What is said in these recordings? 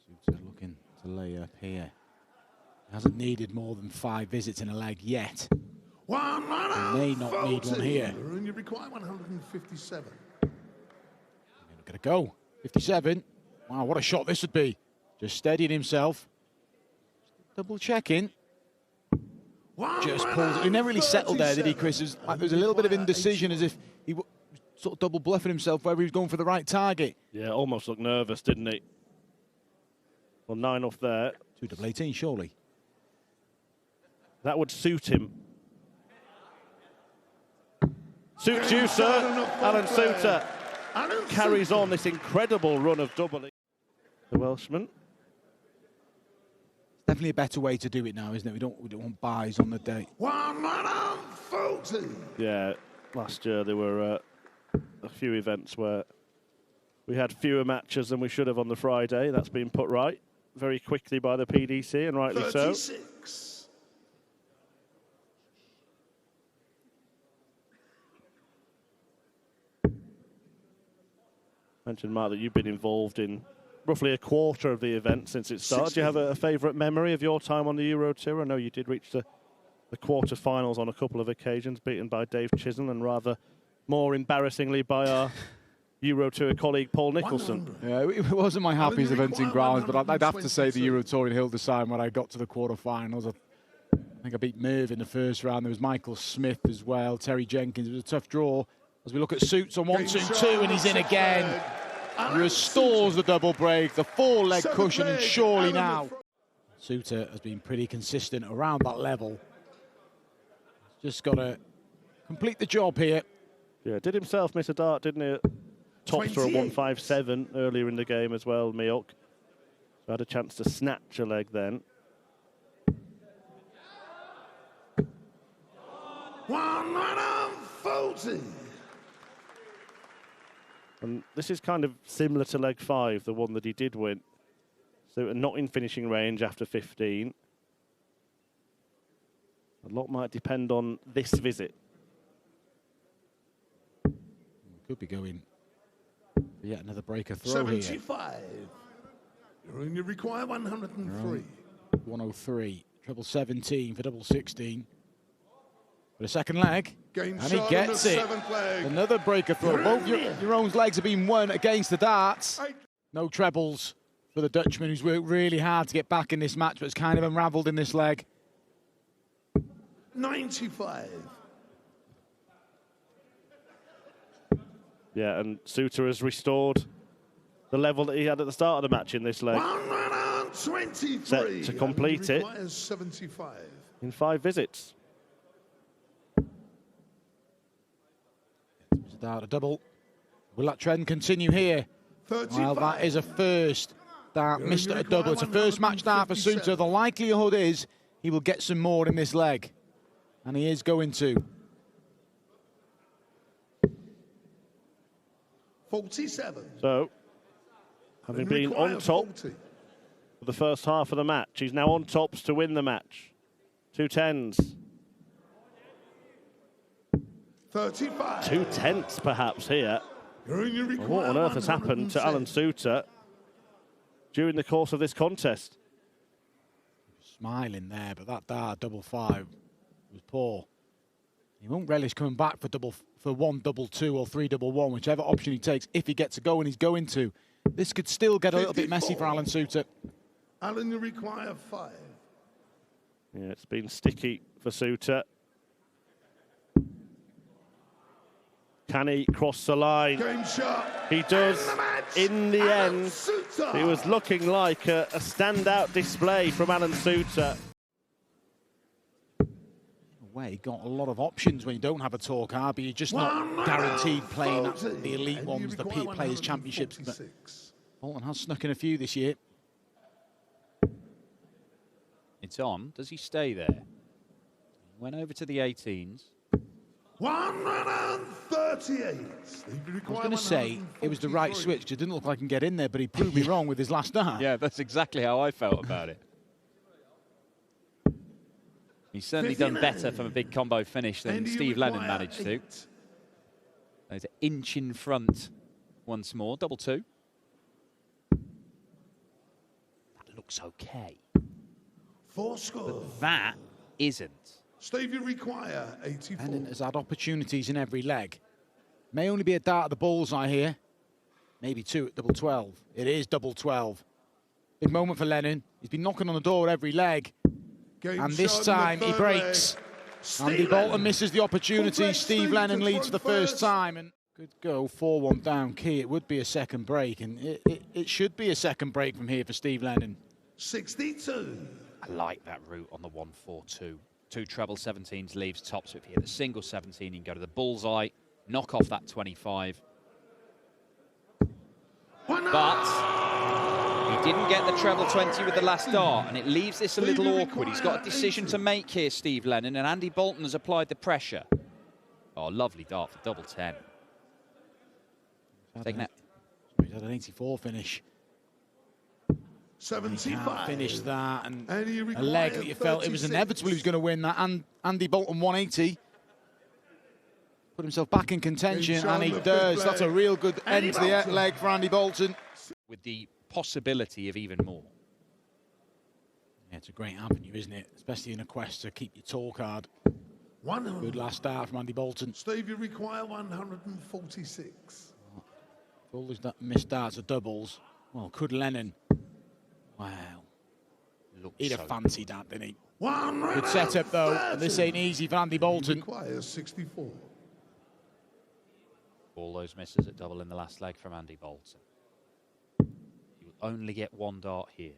Soutar looking to lay up here. He hasn't needed more than 5 visits in a leg yet. He may not need one here. You require 157. Gonna go. 57. Wow, what a shot this would be. Just steadying himself. Double checking. Just pulled it. He never really settled there, did he, Chris? There was a little bit of indecision, as if he was sort of double bluffing himself whether he was going for the right target. Yeah, almost looked nervous, didn't he? Well, 9 off there. 2 double 18, surely. That would suit him. Suits you, sir. Alan Soutar carries on this incredible run of doubling. The Welshman. It's definitely a better way to do it now, isn't it? We don't want buys on the day. Yeah, last year there were a few events where we had fewer matches than we should have on the Friday. That's been put right very quickly by the PDC, and rightly 36. so. Mentioned, Mark, that you've been involved in roughly a quarter of the event since it started. 60. Do you have a favourite memory of your time on the Euro Tour? I know you did reach the quarter-finals on a couple of occasions, beaten by Dave Chisholm and rather more embarrassingly by our Euro Tour colleague Paul Nicholson. Yeah, it wasn't my happiest event in grounds, but I'd have to say the Euro Tour in Hildesheim when I got to the quarter-finals. I think I beat Merv in the first round. There was Michael Smith as well, Terry Jenkins. It was a tough draw. As we look at Souts on 1-2-2, and he's in again. He restores the double break, the 4-leg cushion, and surely now. Soutar has been pretty consistent around that level. He's just got to complete the job here. Yeah, did himself miss a dart, didn't he? Tops for a 157 earlier in the game as well, Mioch. So had a chance to snatch a leg then. And this is kind of similar to leg 5, the one that he did win. So not in finishing range after 15. A lot might depend on this visit. Could be going for yet another breaker throw 75. Here. You require 103. 103. Treble 17 for double 16. But a second leg, and he gets it. Another breaker throw. Both Jeroen's legs have been won against the darts. No trebles for the Dutchman, who's worked really hard to get back in this match, but it's kind of unravelled in this leg. 95. Yeah, and Soutar has restored the level that he had at the start of the match in this leg. 123. Set to complete it 75. in 5 visits. Dart a double. Will that trend continue here? 35. Well, that is a first. Dart missed a double. It's a first match dart for Soutar. The likelihood is he will get some more in this leg. And he is going to. 47. So, having been on top for the first half of the match, he's now on tops to win the match. 2 10s. 35. 2 10ths perhaps here. Well, what on earth has happened to Alan Soutar during the course of this contest? Smiling there, but that dart double 5 was poor. He won't relish coming back for 1 double 2 or 3 double 1, whichever option he takes, if he gets a go, and he's going to. This could still get a little bit messy for Alan Soutar. Alan, you require 5. Yeah, it's been sticky for Soutar. Can he cross the line? Game shot. He does. In the end, it was looking like a standout display from Alan Soutar. Way got a lot of options when you don't have a tour card, but you're just not guaranteed playing at the elite ones, the Players' Championships. But Boulton has snuck in a few this year. It's on. Does he stay there? He went over to the 18s. 138. I was going to say it was the right switch, because it didn't look like he can get in there, but he proved me wrong with his last dart. Yeah, that's exactly how I felt about it. He's certainly done better from a big combo finish than Steve Lennon managed to. There's an inch in front once more, double 2. looks okay. 4 score. But that isn't. Steve, you require 84. Lennon has had opportunities in every leg. May only be a dart at the bullseye here. Maybe 2 at double 12. It is double 12. Big moment for Lennon. He's been knocking on the door every leg. Game And this shot in time the he third breaks. leg. Andy Boulton misses the opportunity. Rupprecht Steve Steve Lennon to leads for the front first first. time. And good go, 4-1 down key. It would be a second break, and it should be a second break from here for Steve Lennon. 62. I like that route on the 1-4-2. 2 treble 17s leaves top, so if you hit the single 17, you can go to the bullseye, knock off that 25. But he didn't get the treble 20 with the last dart, and it leaves this a little awkward. He's got a decision to make here, Steve Lennon, and Andy Boulton has applied the pressure. Oh, lovely dart for double 10. Taking that. He's had an 84 finish. 75. Finish that, and you a leg that you felt it was 36. inevitable he was going to win that. And Andy Boulton 180. Put himself back in contention, Good and he shot on the does. fifth That's a leg. real good Andy end to the Boulton. leg for Andy Boulton. With the possibility of even more. Yeah, it's a great avenue, isn't it? Especially in a quest to keep your tour card. 100. Good last start from Andy Boulton. Steve, you require 146. All those missed darts are doubles. Well, could Lennon? Wow. Looks He'd have so fancied that, didn't he? Good Good setup, though. And this ain't easy for Andy Boulton. Requires 64. All those misses at double in the last leg from Andy Boulton. You'll only get 1 dart here.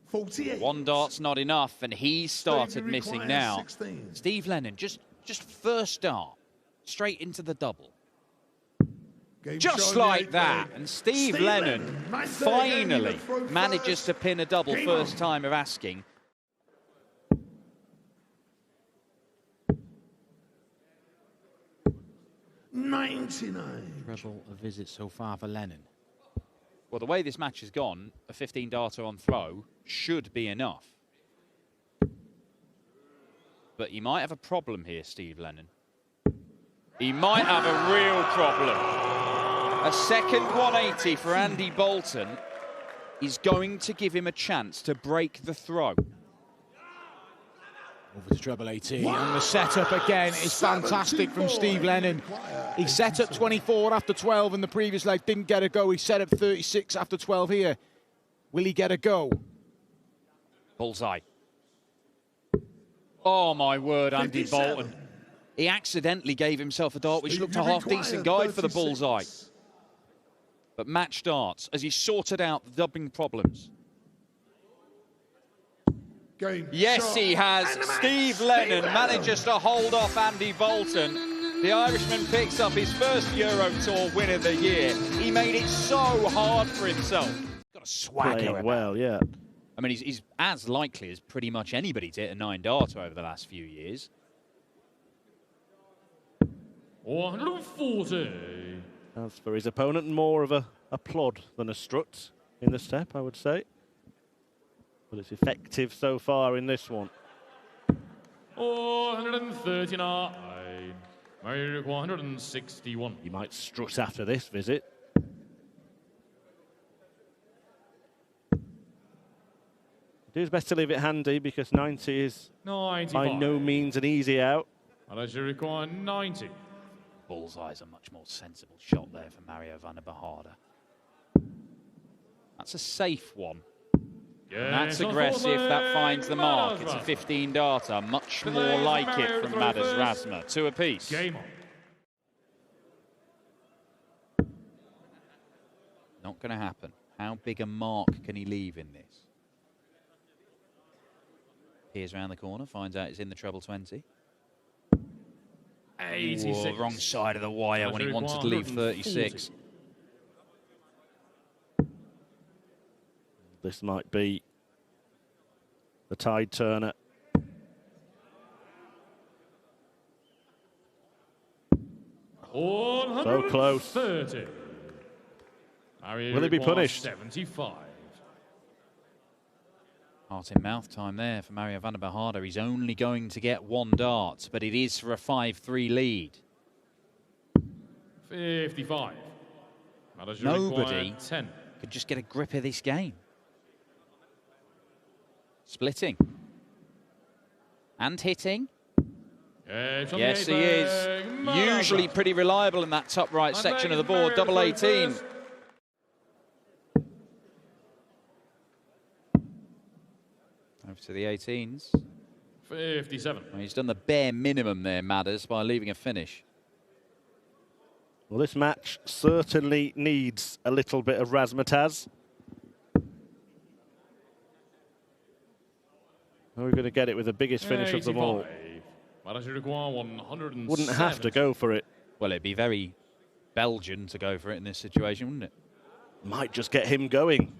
48. 1 dart's not enough, and he's started Steve, you missing require now. 16. Steve Lennon, just first dart, straight into the double. Game Just shot in the like eighth that, leg. and Steve Steve Lennon Lennon, nice leg, and finally you throw manages first. to pin a double Game first on. time of asking. $99. Treble a visit so far for Lennon. Well, the way this match has gone, a 15-darter on throw should be enough. But he might have a problem here, Steve Lennon. He might have a real problem. A second 180 for Andy Boulton is going to give him a chance to break the throw. Over to treble 18, and the setup again is fantastic from Steve Lennon. He set up 24 after 12 in the previous leg, didn't get a go. He set up 36 after 12 here. Will he get a go? Bullseye. Oh, my word, Andy 57. Boulton. He accidentally gave himself a dart which Steve, looked you a half-decent require guide for the 36. bullseye. But match darts, as he sorted out the dubbing problems. Game Yes, shot. he has. And the match. Steve Lennon Lennon. manages to hold off Andy Boulton. The Irishman picks up his first Euro Tour win of the year. He made it so hard for himself. Got a swagger. Playing about well, yeah. I mean, he's as likely as pretty much anybody to hit a 9-darter over the last few years. 140. As for his opponent, more of a plod than a strut in the step, I would say. But it's effective so far in this one. 139. Mioch 161. He might strut after this visit. Do his best to leave it handy because 90 is 95. by no means an easy out. Madars require 90. Bullseye's a much more sensible shot there for Mario Vandenbogaerde. That's a safe one. And that's Yes, on aggressive. fourth That leg, finds the mark. Madars It's a Razma. 15-darter. Much The more leg like Mario it from throw Madars first. Razma. 2 apiece. Game on. Not going to happen. How big a mark can he leave in this? Peers around the corner, finds out it's in the treble 20. 86. Whoa, wrong side of the wire when he wanted to leave 36. This might be the tide turner. So close. 30. Will he be punished? 75. Heart in mouth time there for Mario Vandenbogaerde. He's only going to get 1 dart, but it is for a 5-3 lead. 55. Madars Nobody require 10. could just get a grip of this game. Splitting. And hitting. Yes, Yes, he is. Usually pretty reliable in that top right section of the board. Double 18. Over to the 18s. 57. Well, he's done the bare minimum there, Madars, by leaving a finish. Well, this match certainly needs a little bit of razzmatazz. We're going to get it with the biggest finish of them all. Wouldn't have to go for it. Well, it'd be very Belgian to go for it in this situation, wouldn't it? Might just get him going.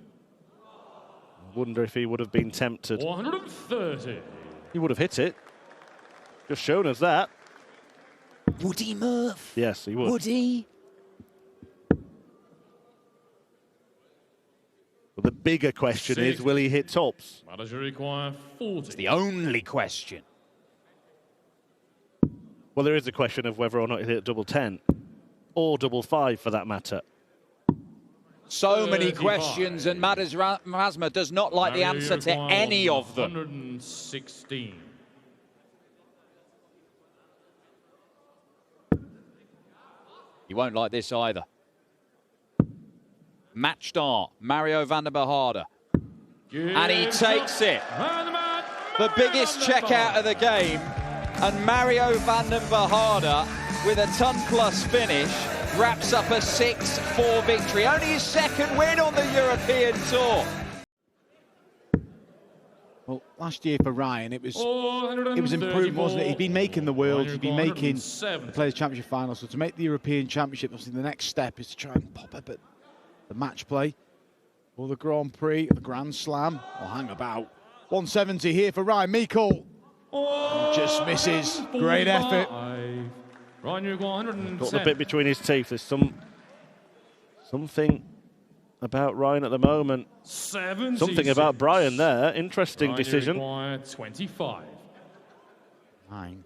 I wonder if he would have been tempted. 130. He would have hit it. Just shown us that. Would he, Murph? Yes, he would. Would he? But the bigger question is, will he hit tops? It's the only question. Well, there is a question of whether or not he'll hit double 10 or double 5 for that matter. So many questions, and Madars Razma does not like the answer to any of them. 116. He won't like this either. Match start, Mario Vandenbogaerde. And he takes it. The biggest checkout of the game. And Mario Vandenbogaerde, with a ton-plus finish, wraps up a 6-4 victory. Only his second win on the European Tour. Well, last year for Ryan, it was improved, wasn't it? He'd been making the World, he'd been making the Players' Championship final. So to make the European Championship, obviously the next step is to try and pop up at the match play or the Grand Prix, the Grand Slam, or hang about. 170 here for Ryan Meikle. Just misses. Great effort. Got the bit between his teeth. There's something about Ryan at the moment. 76. Something about Brian there. Interesting decision. 25. 9.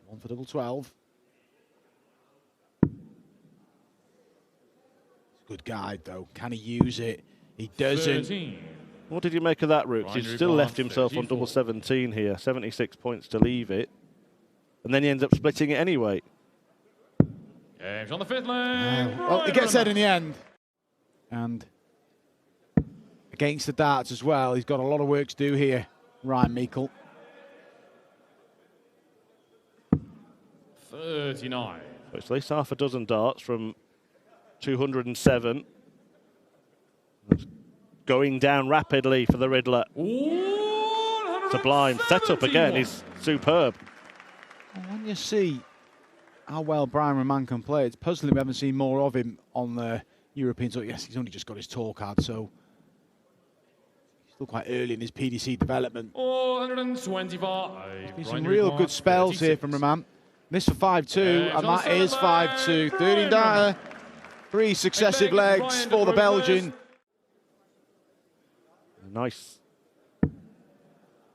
One for double 12. Good guide though. Can he use it? He doesn't. 13. What did you make of that, Rooks? He's still left himself on double 17 here. 76 points to leave it. And then he ends up splitting it anyway. Games on the fifth leg. Well, he gets there in the end. And against the darts as well, he's got a lot of work to do here, Ryan Meikle. 39. So it's at least half a dozen darts from 207. It's going down rapidly for the Riddler. Sublime. Setup again is superb. When you see how well Brian Raman can play, it's puzzling we haven't seen more of him on the European Tour. Yes, he's only just got his tour card, so he's still quite early in his PDC development. 125. Been some real good spells here from Raman. Missed for 5-2, and that is 5-2. 13 darter, 3 successive legs for the Belgian. Nice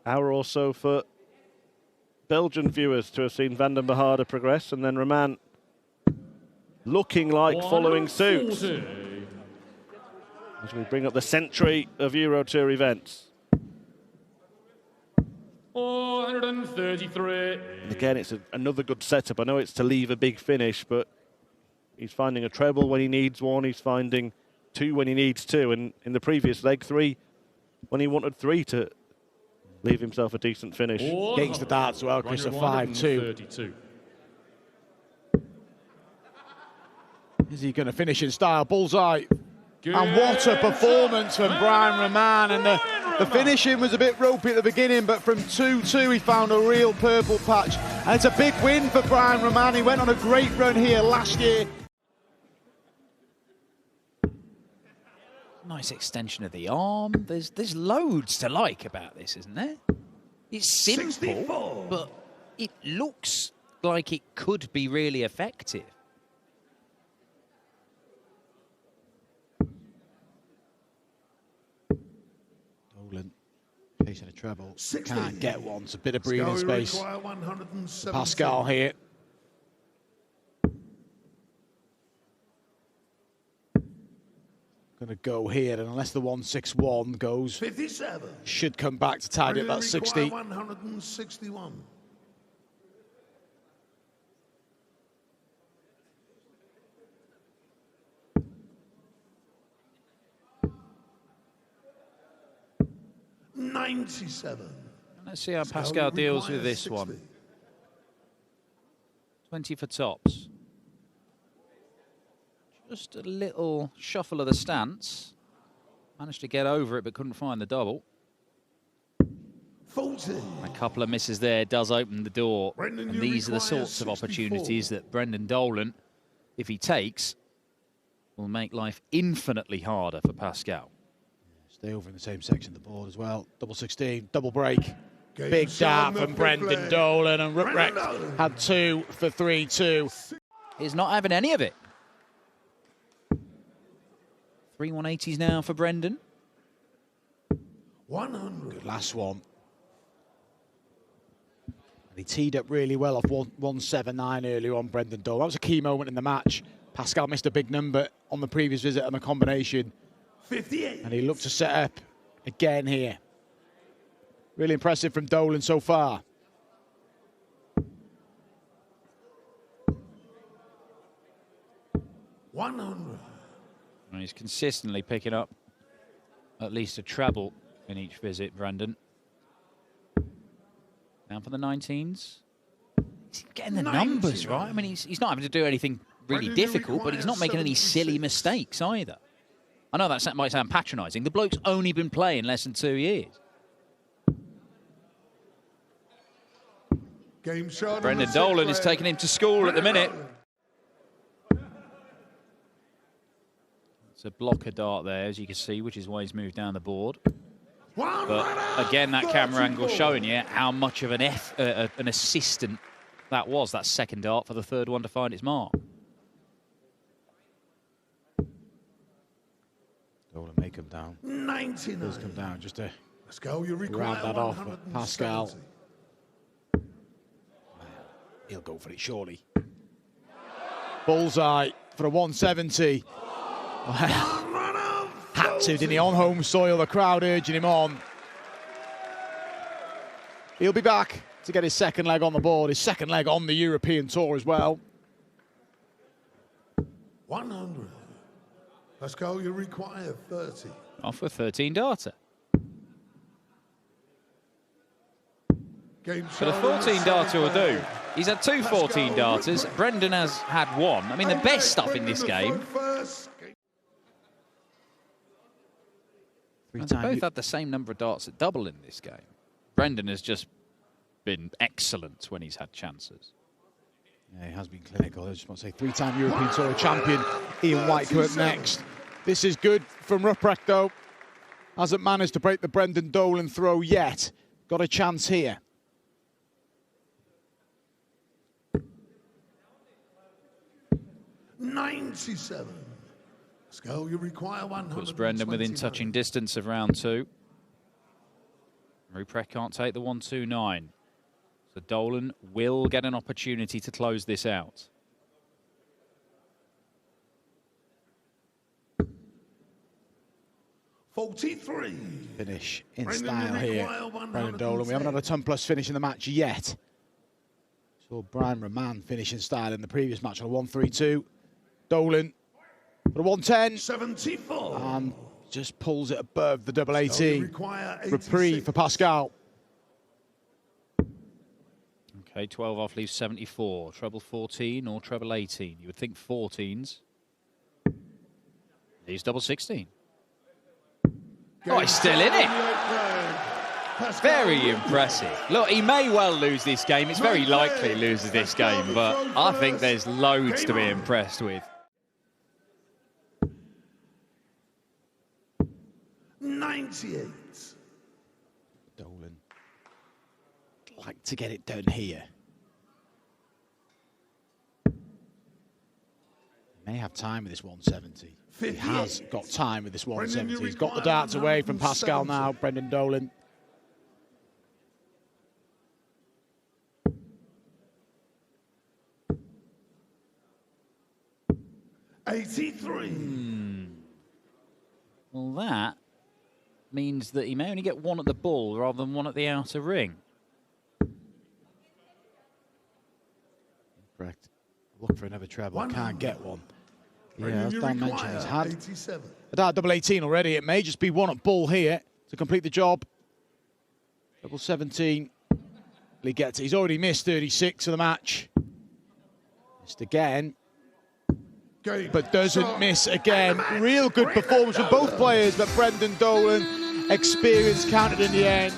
hour or so for Belgian viewers to have seen Vandenbogaerde progress, and then Raman looking like following suit as we bring up the century of Euro Tour events. 433. And again, it's another good setup. I know it's to leave a big finish, but he's finding a treble when he needs one. He's finding 2 when he needs 2, and in the previous leg, 3 when he wanted 3 to leave himself a decent finish. Against the darts as well, Chris, a 5-2. Is he going to finish in style? Bullseye. And what a performance from Brian Raman. And the finishing was a bit ropey at the beginning, but from 2-2 he found a real purple patch. And it's a big win for Brian Raman. He went on a great run here last year. Nice extension of the arm. There's loads to like about this, isn't there? It's simple, 64. but it looks like it could be really effective. Dolan chasing a treble. Can't get one. It's a bit of breathing space. Pascal here. going to go here, and unless the 161 goes, 57. should come back to tidy up that 60. 161. $97. Let's see how Pascal deals with this 60. one. 20 for tops. Just a little shuffle of the stance. Managed to get over it, but couldn't find the double. 40. A couple of misses there does open the door. Brendan, And you these are the require sorts of 64. opportunities that Brendan Dolan, if he takes, will make life infinitely harder for Pascal. Stay over in the same section of the board as well. Double 16, double break. Game Big show dart on the from fifth Brendan leg. Dolan, and Brendan Rupprecht Dolan. had 2 for 3-2. He's not having any of it. 3 180s now for Brendan. 100. Last one. And he teed up really well off 179 earlier on, Brendan Dolan. That was a key moment in the match. Pascal missed a big number on the previous visit on the combination. 58. And he looked to set up again here. Really impressive from Dolan so far. $100. And he's consistently picking up at least a treble in each visit, Brendan. Down for the 19s. He's getting the numbers right. I mean, he's not having to do anything really Brendan, difficult, but he's not making any silly 76. mistakes either. I know that might sound patronising. The bloke's only been playing less than 2 years. Game shot. Brendan Dolan is taking him to school at the minute. It's a blocker dart there, as you can see, which is why he's moved down the board. But again, that camera angle showing you how much of an assistant that was, that second dart for the third one to find its mark. Dolan may come down. 99. Does come down just to Let's go. You require round that off. But 170. Pascal, he'll go for it surely. Bullseye for a 170. Had to, didn't he? On home soil, the crowd urging him on. He'll be back to get his second leg on the board, his second leg on the European Tour as well. 100. Let's go. You require 30. Off for 13 darter. Game But a 14 darter will do. He's had 2 14 darters. Brendan has had 1. I mean, the best stuff in this game. And they both had the same number of darts at double in this game. Brendan has just been excellent when he's had chances. Yeah, he has been clinical. I just want to say 3-time European Tour champion Ian Whitecourt up next. This is good from Rupprecht, though. Hasn't managed to break the Brendan Dolan throw yet. Got a chance here. $97. Let's go. You require 100. Puts Brendan within touching distance of round 2. Rupprecht can't take the 129. So Dolan will get an opportunity to close this out. $43. Finish in Brendan, style you here. require Brendan Dolan. We haven't had a ton-plus finish in the match yet. Saw Brian Raman finish in style in the previous match on a 132. Dolan for a 110. 74. And just pulls it above the double So you 18. require Reprieve 86. for Pascal. Okay, 12 off leaves 74. Treble 14 or treble 18. You would think 14s. Leaves double 16. Oh, he's still in it. Very impressive. Look, he may well lose this game. It's very likely he loses this game, but I think there's loads to be impressed with. 98. Dolan. Like to get it done here. May have time with this 170. He has got time with this 170. He's got the darts away from Pascal now, Brendan Dolan. $83. Well, that means that he may only get one at the ball rather than one at the outer ring. Correct. Look for another treble. Can't get one. Yeah, as Dan mentioned, he's had a dart double 18 already. It may just be one at ball here to complete the job. Double 17. He gets it. He's already missed 36 of the match. Missed again. But doesn't miss again. Real good performance from both players, but Brendan Dolan, experience counted in the end.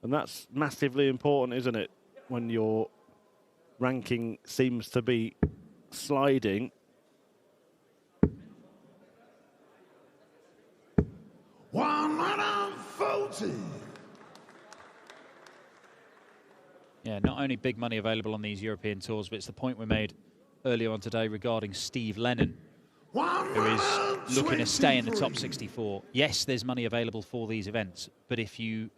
And that's massively important, isn't it? When your ranking seems to be sliding. Yeah, not only big money available on these European tours, but it's the point we made earlier on today regarding Steve Lennon, who is looking to stay in the top 64. Yes, there's money available for these events, but if you,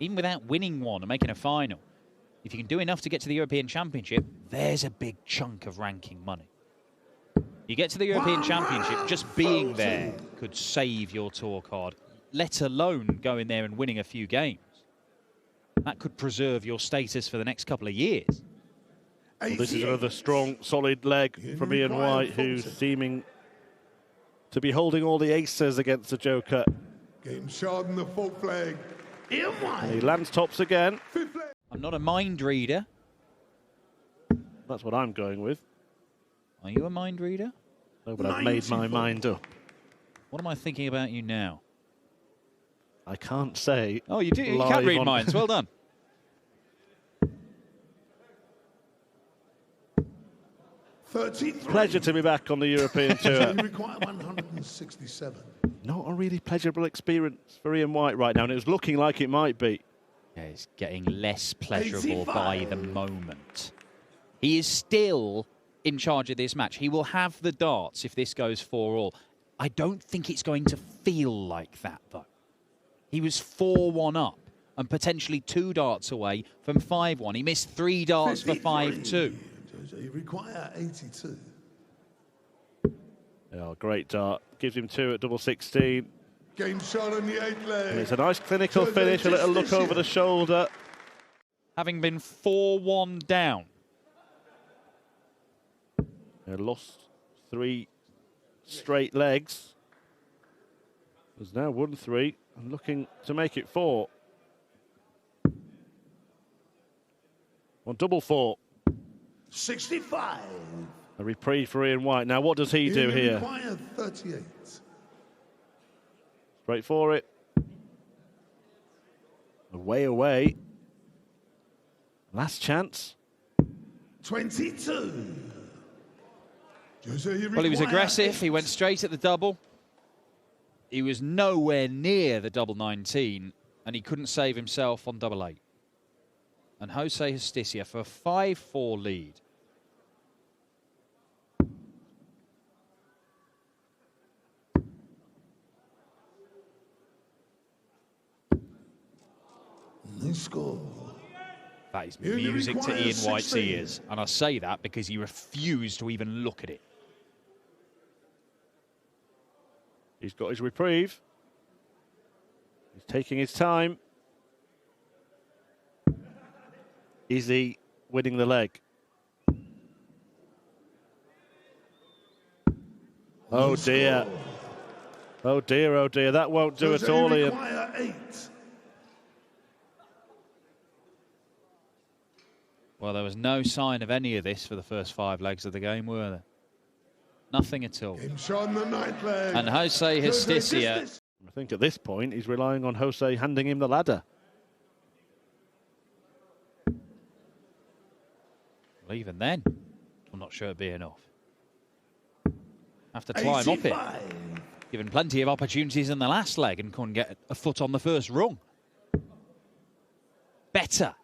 even without winning one and making a final, if you can do enough to get to the European Championship, there's a big chunk of ranking money. You get to the European Championship, just being there could save your tour card, let alone going there and winning a few games. That could preserve your status for the next couple of years. Well, this is another strong, solid leg from Ian White, who's seeming to be holding all the aces against the Joker. Game shot in the full flag. Ian White. And he lands tops again. I'm not a mind reader. That's what I'm going with. Are you a mind reader? No, but I've made my mind up. What am I thinking about you now? I can't say. Oh, you do. You can read minds. Well done. Pleasure to be back on the European Tour. You require 167. Not a really pleasurable experience for Ian White right now, and it was looking like it might be. Yeah, it's getting less pleasurable by the moment. He is still in charge of this match. He will have the darts if this goes 4-all. I don't think it's going to feel like that, though. He was 4-1 up and potentially 2 darts away from 5-1. He missed 3 darts for 5-2. You require 82. Oh, great dart. Gives him 2 at double 16. Game shot on the 8th leg. And it's a nice clinical finish, a little look over the shoulder. Having been 4-1 down. They lost 3 straight legs. Has now won 3 and looking to make it 4. On double 4. 65. A reprieve for Ian White. Now, what does he do here? Require 38. Straight for it. Away. Last chance. 22. Well, he was aggressive. He went straight at the double. He was nowhere near the double 19, and he couldn't save himself on double 8. And Jose Justicia for a 5-4 lead. They score. That is music to Ian White's ears. And I say that because he refused to even look at it. He's got his reprieve. He's taking his time. Is he winning the leg? Oh dear. Oh dear. That won't do it all, Ian. 8. Well, there was no sign of any of this for the first 5 legs of the game, were there? Nothing at all. Game shot on the 9th leg. And Jose Justicia. I think at this point he's relying on Jose handing him the ladder. Well, even then, I'm not sure it'd be enough. Have to climb 85. Up it. Given plenty of opportunities in the last leg and couldn't get a foot on the first rung. Better.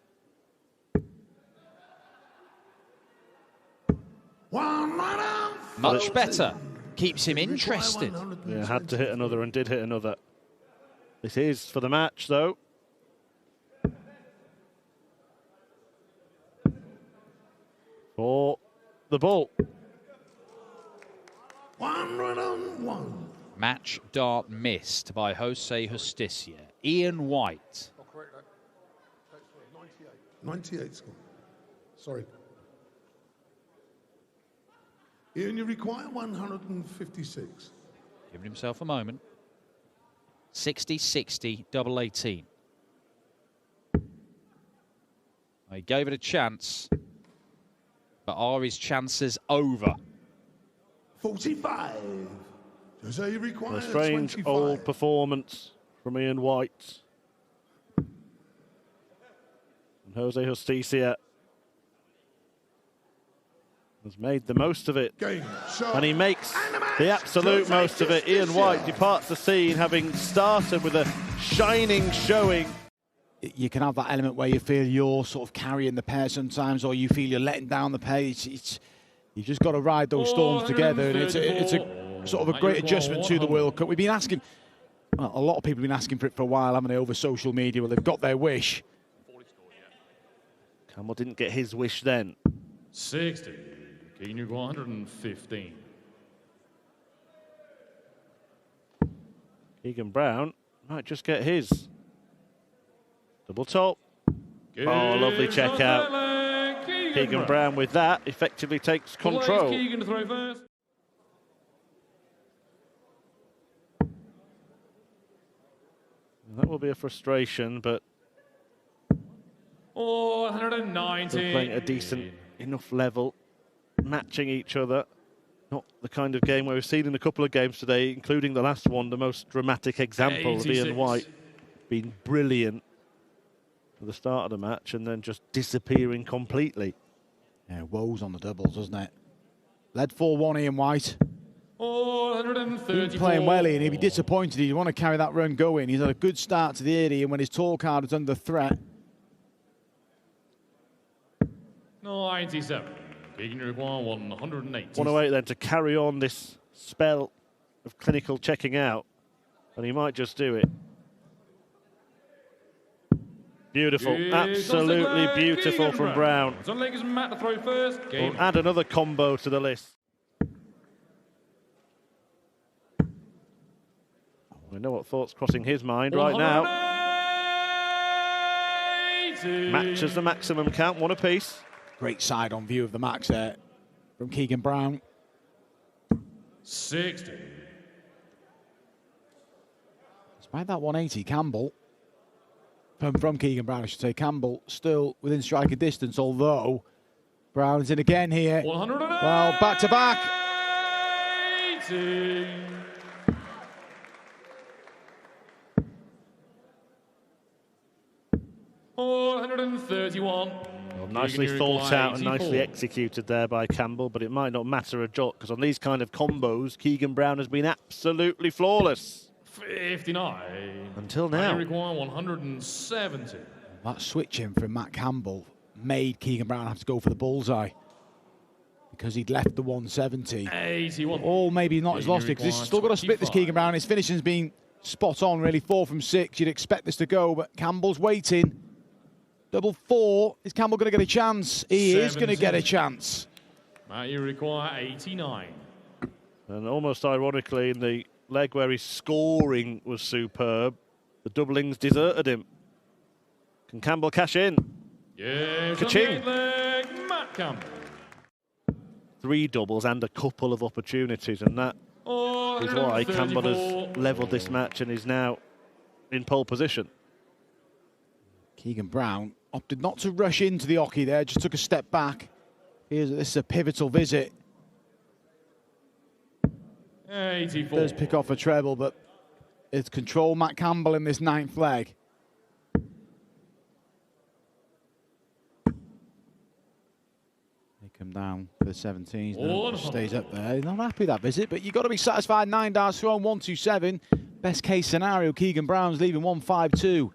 Much better. Keeps him interested. Yeah, had to hit another and did hit another. This is for the match, though. For the ball. 101. Match dart missed by Jose Justicia. Ian White. I'll correct that. That's 98. 98 score. Sorry. Ian, you require 156. Giving himself a moment. 60-60, double 18. He gave it a chance, but are his chances over? 45. Jose, you A require strange 25. old performance from Ian White. And Jose Justicia has made the most of it. Game, shot, And he makes and the match. the absolute Jose most of it. Ian Justicia. White departs the scene having started with a shining showing. You can have that element where you feel you're sort of carrying the pair sometimes, or you feel you're letting down the pair. You've just got to ride those storms together, and it's a sort of a great adjustment to the World Cup. We've been asking, well, a lot of people have been asking for it for a while, haven't they, over social media? Well, they've got their wish. Campbell didn't get his wish then. 60. Keegan, you go 115. Keegan Brown might just get his. Double top. Oh, lovely check out. Keegan Brown with that effectively takes control. Keegan to throw first. That will be a frustration, but Oh, 190. they're playing at a decent enough level, matching each other. Not the kind of game where we've seen in a couple of games today, including the last one, the most dramatic example of Ian White being brilliant at the start of the match and then just disappearing completely. Yeah, woes on the doubles, doesn't it? Led 4-1 Ian White. Oh, 134. Been playing well, Ian. He'd be disappointed. He'd want to carry that run going. He's had a good start to the 80, and when his tall card was under threat. 97. Keegan, you require 180. 108 then to carry on this spell of clinical checking out, and he might just do it. Beautiful, absolutely beautiful from Brown. It's on leg is Matt to throw first. Game. We'll add another combo to the list. We know what thoughts crossing his mind right now. 180. Matches the maximum count, one apiece. Great side-on view of the max there from Keegan Brown. 60. Despite that 180, Campbell, from Keegan Brown, I should say, Campbell still within striking distance, although Brown's in again here. 180. Well, back-to-back. 131. Well, nicely thought out and nicely executed there by Campbell, but it might not matter a jot because on these kind of combos, Keegan Brown has been absolutely flawless. 59. Until now. Require 170. That switching from Matt Campbell made Keegan Brown have to go for the bullseye because he'd left the 170. 81. All maybe not as lost it because he's still got to split this Keegan Brown. His finishing's been spot on, really. 4 from 6. You'd expect this to go, but Campbell's waiting. Double 4. Is Campbell going to get a chance? He is going to get a chance. Matt, you require 89. And almost ironically, in the leg where his scoring was superb, the doublings deserted him. Can Campbell cash in? Yeah, Ka-ching. leg, Matt Campbell. 3 doubles and a couple of opportunities, and that is why Campbell has levelled this match and is now in pole position. Keegan Brown opted not to rush into the hockey there, just took a step back. This is a pivotal visit. 84. Does pick off a treble, but it's control Matt Campbell in this 9th leg. They come down for the 17s. No, stays up there. Not happy with that visit, but you've got to be satisfied. 9 darts thrown, 127. Best case scenario, Keegan Brown's leaving 152.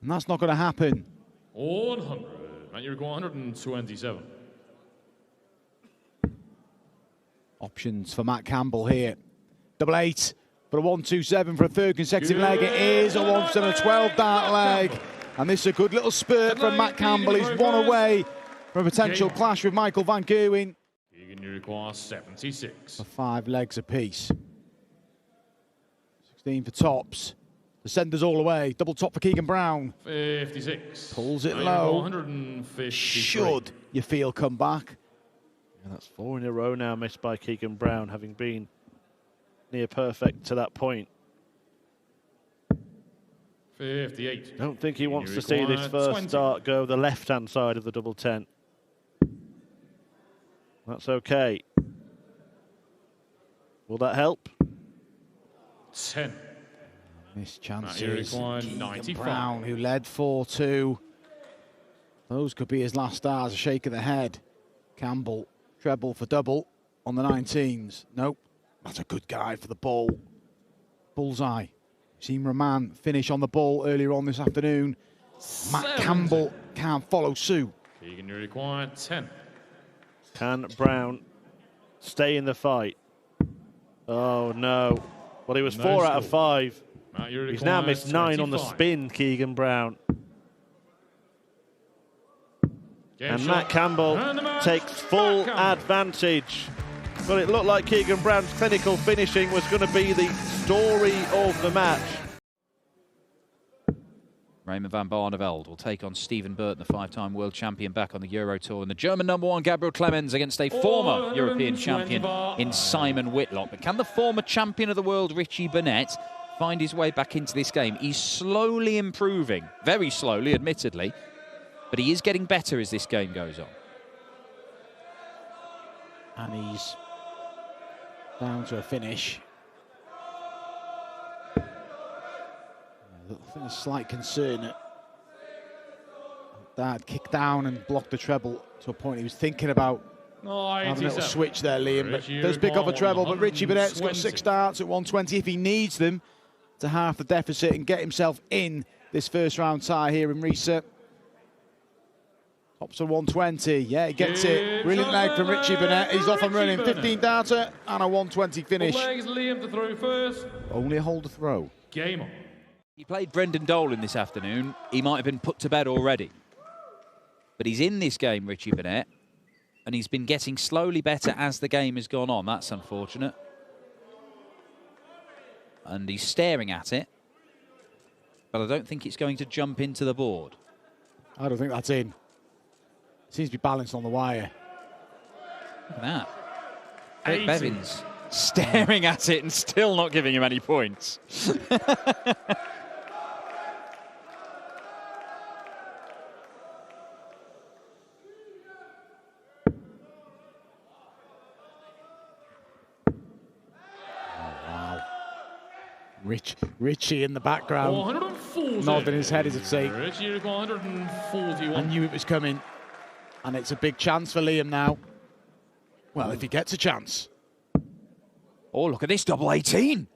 And that's not going to happen. 100. Matt, you require 127. Options for Matt Campbell here. Double 8 for a 127 for a 3rd consecutive leg. It is a 1-7, a 12-dart leg. And this is a good little spurt from Matt Campbell. He's 1 away from a potential clash with Michael Van Gerwen. Keegan, you require 76. For 5 legs apiece. 16 for tops. The senders all away. Double top for Keegan Brown. 56. Pulls it low. 153. Should you feel come back? And that's 4 in a row now missed by Keegan Brown, having been near perfect to that point. 58. Don't think he wants to see this first dart go the left-hand side of the double 10. That's okay. Will that help? 10. Missed chances. Keegan 95. Brown, who led 4-2. Those could be his last stars. A shake of the head. Campbell, treble for double on the 19s. Nope. That's a good guy for the ball. Bullseye. Seen Raman finish on the ball earlier on this afternoon. Matt Campbell can't follow suit. Keegan, you require 10. Can Brown stay in the fight? Oh, no. Well, he was 4 out of 5. He's now missed 9 on the spin, Keegan Brown. And Matt Campbell takes full advantage. But it looked like Keegan Brown's clinical finishing was going to be the story of the match. Raymond van Barneveld will take on Steven Burton, the 5-time world champion back on the Euro Tour. And the German #1, Gabriel Clemens, against a former European champion in Simon Whitlock. But can the former champion of the world, Richie Burnett, find his way back into this game? He's slowly improving, very slowly, admittedly. But he is getting better as this game goes on. And he's down to a finish. I think a slight concern that Dad kicked down and blocked the treble to a point he was thinking about having a little switch there, Liam. But does pick up a treble, but Richie Burnett's got 6 darts at 120 if he needs them to half the deficit and get himself in this first round tie here in Riesa. Tops of 120. Yeah, he gets it. Brilliant leg from Richie Burnett. He's off and running. 15 darter and a 120 finish. Liam to throw first. Only a hole to throw. Game on. He played Brendan Dolan this afternoon. He might have been put to bed already. But he's in this game, Richie Burnett. And he's been getting slowly better as the game has gone on. That's unfortunate. And he's staring at it. But I don't think it's going to jump into the board. I don't think that's in. Seems to be balanced on the wire. Look at that. Rick Bevins staring at it and still not giving him any points. Richie in the background, nodding his head as if saying, Richie 141. I knew it was coming. And it's a big chance for Liam now. Well, if he gets a chance. Oh, look at this double 18.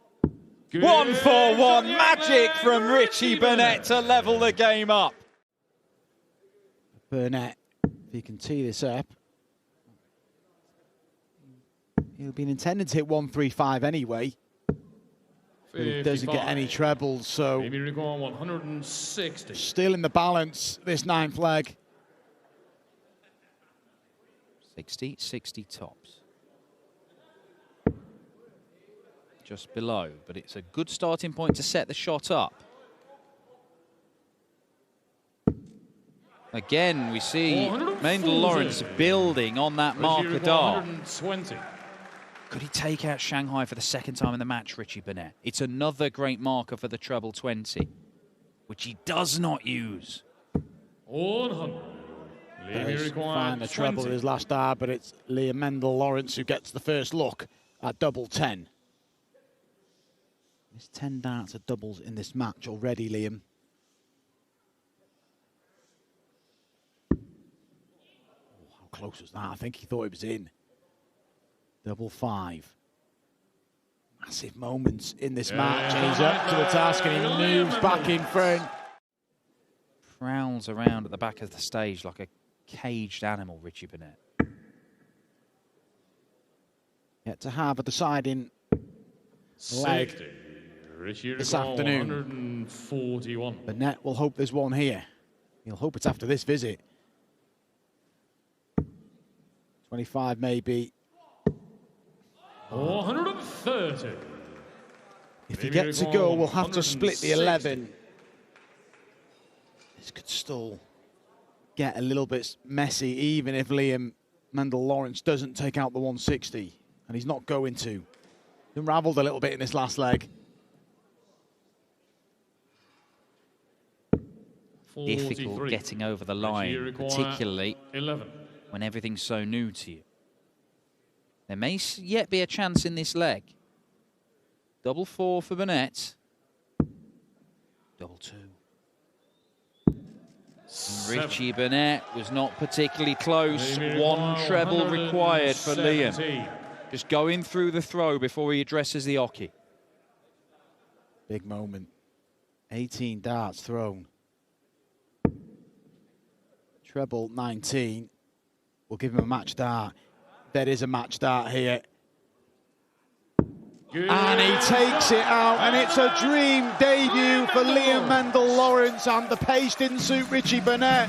1-4-1 magic from Richie Burnett to level the game up. Burnett, if he can tee this up, he'll be intending to hit 135 anyway. But he doesn't get any trebles, so Maybe we're going 160. Still in the balance, this 9th leg. 60 tops. Just below, but it's a good starting point to set the shot up. Again, we see Maendl-Lawrance building on that marker dart. Could he take out Shanghai for the 2nd time in the match, Richie Burnett? It's another great marker for the treble 20, which he does not use. 100. Find the treble in his last dart, but it's Liam Maendl-Lawrance who gets the first look at double 10. There's 10 darts at doubles in this match already, Liam. Oh, how close was that? I think he thought it was in. Double 5. Massive moments in this match, and he's up to the task, and he moves back in front. Prowls around at the back of the stage like a caged animal, Richie Burnett. Yet to have a deciding leg this afternoon. 141. Burnett will hope there's one here. He'll hope it's after this visit. 25 maybe. 130. If he gets to go, we'll have to split the 11. This could still get a little bit messy, even if Maendl-Lawrance doesn't take out the 160. And he's not going to. Unravelled a little bit in this last leg. Difficult getting over the line, particularly 11. when everything's so new to you. There may yet be a chance in this leg. Double 4 for Burnett. Double 2. Richie Burnett was not particularly close. One treble required for Liam. Just going through the throw before he addresses the oche. Big moment. 18 darts thrown. Treble 19. We'll give him a match dart. There is a match dart here. And he takes it out, and it's a dream debut for Liam Maendl-Lawrance, and the pace didn't suit Richie Burnett.